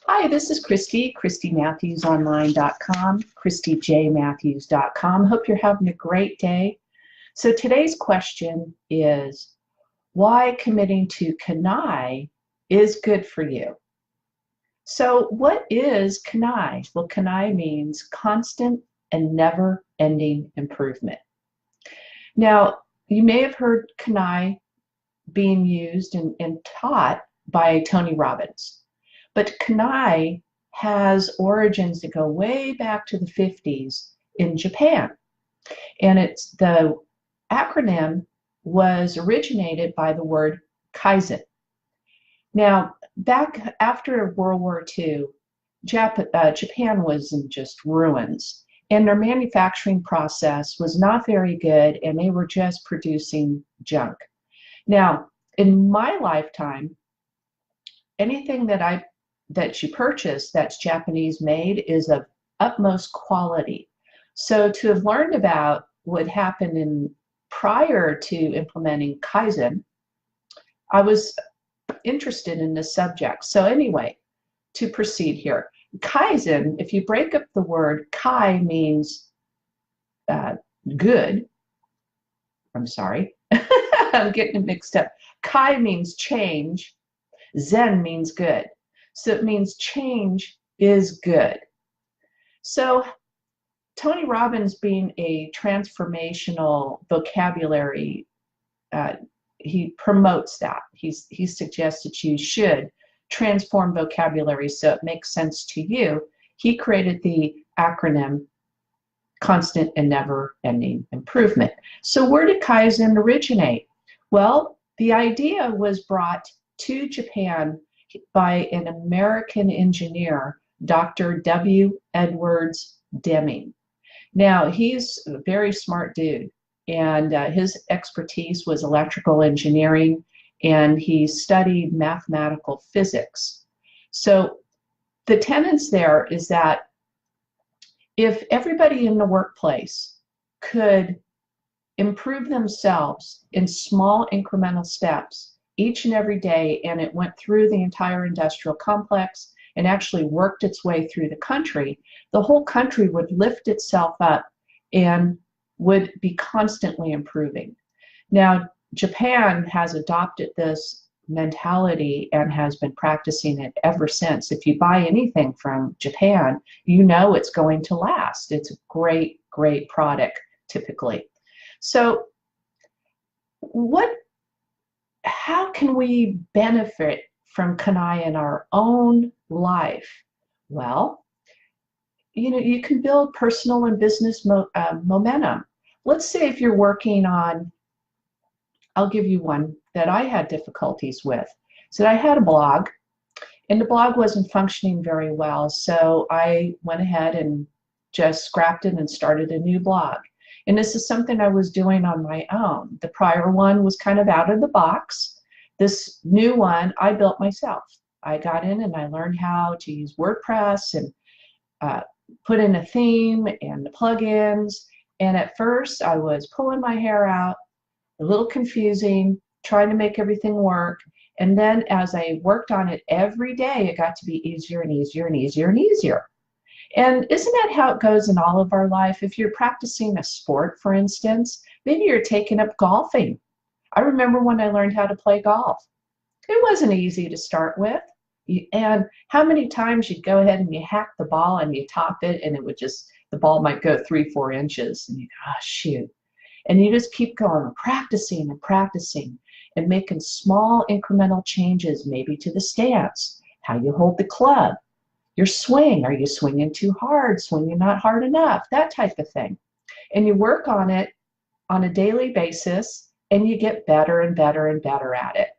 Hi, this is Christy, ChristyMatthewsOnline.com, ChristyJMatthews.com. Hope you're having a great day. So today's question is, why committing to CANI is good for you? So what is CANI? Well, CANI means constant and never-ending improvement. Now, you may have heard CANI being used and taught by Tony Robbins. But CANI has origins that go way back to the 50s in Japan. And the acronym was originated by the word Kaizen. Now, back after World War II, Japan was in just ruins. And their manufacturing process was not very good, and they were just producing junk. Now, in my lifetime, anything that you purchase that's Japanese made is of utmost quality. So to have learned about what happened prior to implementing Kaizen, I was interested in this subject. So anyway, to proceed here, Kaizen, if you break up the word, Kai means good. I'm sorry, I'm getting it mixed up. Kai means change. Zen means good. So it means change is good. So Tony Robbins, being a transformational vocabulary, he promotes that. He suggests that you should transform vocabulary so it makes sense to you. He created the acronym Constant and Never-Ending Improvement. So where did Kaizen originate? Well, the idea was brought to Japan by an American engineer, Dr. W. Edwards Deming. Now, he's a very smart dude, and his expertise was electrical engineering, and he studied mathematical physics. So the tenets there is that if everybody in the workplace could improve themselves in small incremental steps each and every day, and it went through the entire industrial complex and actually worked its way through the country, the whole country would lift itself up and would be constantly improving. Now, Japan has adopted this mentality and has been practicing it ever since. If you buy anything from Japan, you know it's going to last. It's a great, great product, typically. So how can we benefit from CANI in our own life? Well, you can build personal and business momentum. Let's say if you're working on, I'll give you one that I had difficulties with. So I had a blog, and the blog wasn't functioning very well, so I went ahead and just scrapped it and started a new blog. And this is something I was doing on my own. The prior one was kind of out of the box. This new one I built myself. I got in and I learned how to use WordPress and put in a theme and the plugins. And at first I was pulling my hair out, a little confusing, trying to make everything work. And then as I worked on it every day, it got to be easier and easier and easier and easier. And isn't that how it goes in all of our life? If you're practicing a sport, for instance, maybe you're taking up golfing. I remember when I learned how to play golf. It wasn't easy to start with. And how many times you'd go ahead and you hack the ball and you top it and it would the ball might go 3-4 inches and you go, oh, shoot. And you just keep going, practicing and practicing and making small incremental changes, maybe to the stance, how you hold the club, your swing. Are you swinging too hard, swinging not hard enough, that type of thing. And you work on it on a daily basis and you get better and better and better at it.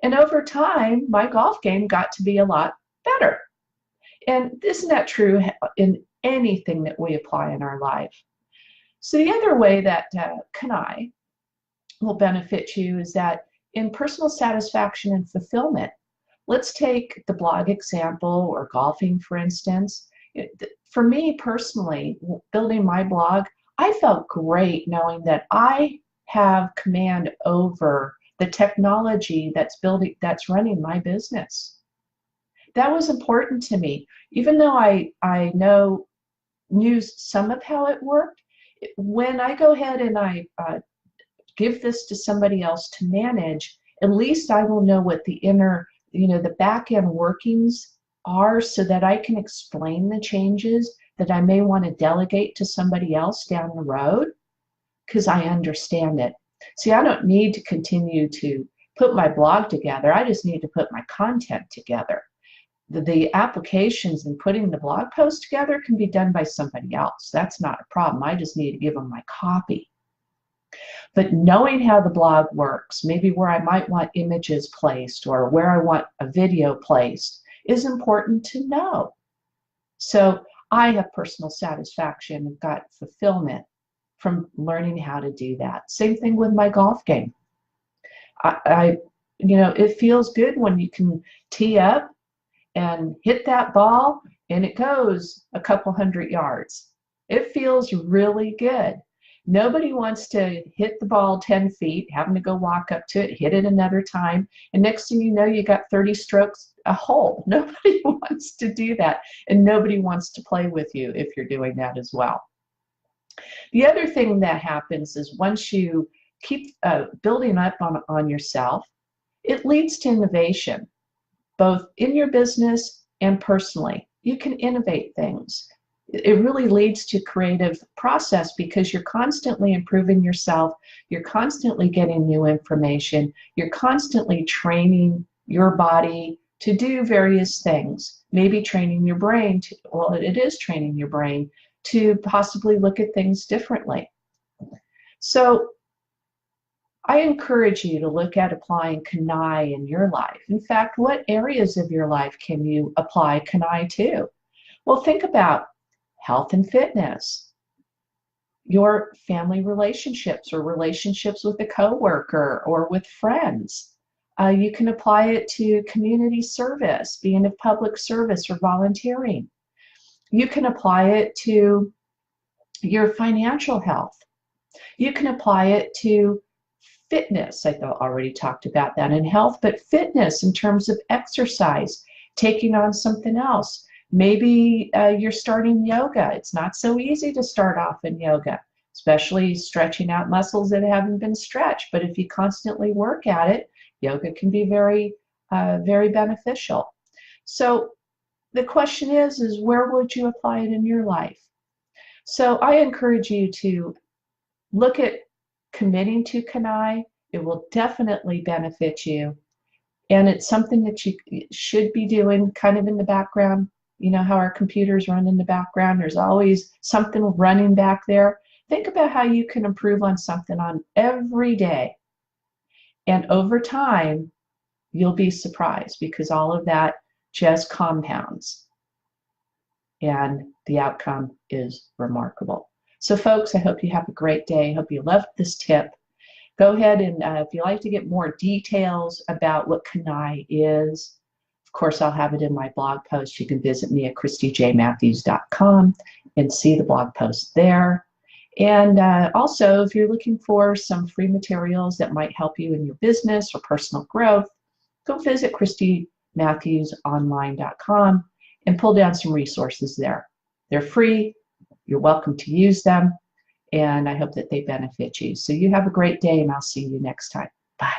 And over time, my golf game got to be a lot better. And isn't that true in anything that we apply in our life? So the other way that CANI will benefit you is that in personal satisfaction and fulfillment. Let's take the blog example or golfing, for instance. For me personally, building my blog, I felt great knowing that I have command over the technology that's running my business. that was important to me. Even though I knew some of how it worked, when I go ahead and I give this to somebody else to manage, at least I will know what the inner, the back end workings are, so that I can explain the changes that I may want to delegate to somebody else down the road, because I understand it. See, I don't need to continue to put my blog together. I just need to put my content together. The applications and putting the blog post together can be done by somebody else. That's not a problem. I just need to give them my copy. But knowing how the blog works, maybe where I might want images placed or where I want a video placed, is important to know. So I have personal satisfaction and got fulfillment from learning how to do that. Same thing with my golf game. It feels good when you can tee up and hit that ball and it goes a couple hundred yards. It feels really good. Nobody wants to hit the ball 10 feet, having to go walk up to it, hit it another time, and next thing you know, you got 30 strokes a hole. Nobody wants to do that, and nobody wants to play with you if you're doing that as well. The other thing that happens is once you keep building up on yourself, it leads to innovation, both in your business and personally. You can innovate things. It really leads to creative process because you're constantly improving yourself, you're constantly getting new information, you're constantly training your body to do various things, maybe training your brain to, well, it is training your brain to possibly look at things differently. So I encourage you to look at applying CANI in your life. In fact, what areas of your life can you apply CANI to? Well, think about health and fitness, your family relationships or relationships with a coworker or with friends. You can apply it to community service, being of public service or volunteering. You can apply it to your financial health. You can apply it to fitness. I already talked about that in health, but fitness in terms of exercise, taking on something else. Maybe you're starting yoga. It's not so easy to start off in yoga, especially stretching out muscles that haven't been stretched. But if you constantly work at it, yoga can be very, very beneficial. So the question is where would you apply it in your life? So I encourage you to look at committing to CANI. It will definitely benefit you. And it's something that you should be doing kind of in the background. You know how our computers run in the background? There's always something running back there. Think about how you can improve on something on every day. And over time, you'll be surprised because all of that just compounds. And the outcome is remarkable. So folks, I hope you have a great day. I hope you loved this tip. Go ahead and if you'd like to get more details about what CANI is, of course, I'll have it in my blog post. You can visit me at christyjmatthews.com and see the blog post there. And also, if you're looking for some free materials that might help you in your business or personal growth, go visit christymatthewsonline.com and pull down some resources there. They're free. You're welcome to use them. And I hope that they benefit you. So you have a great day, and I'll see you next time. Bye.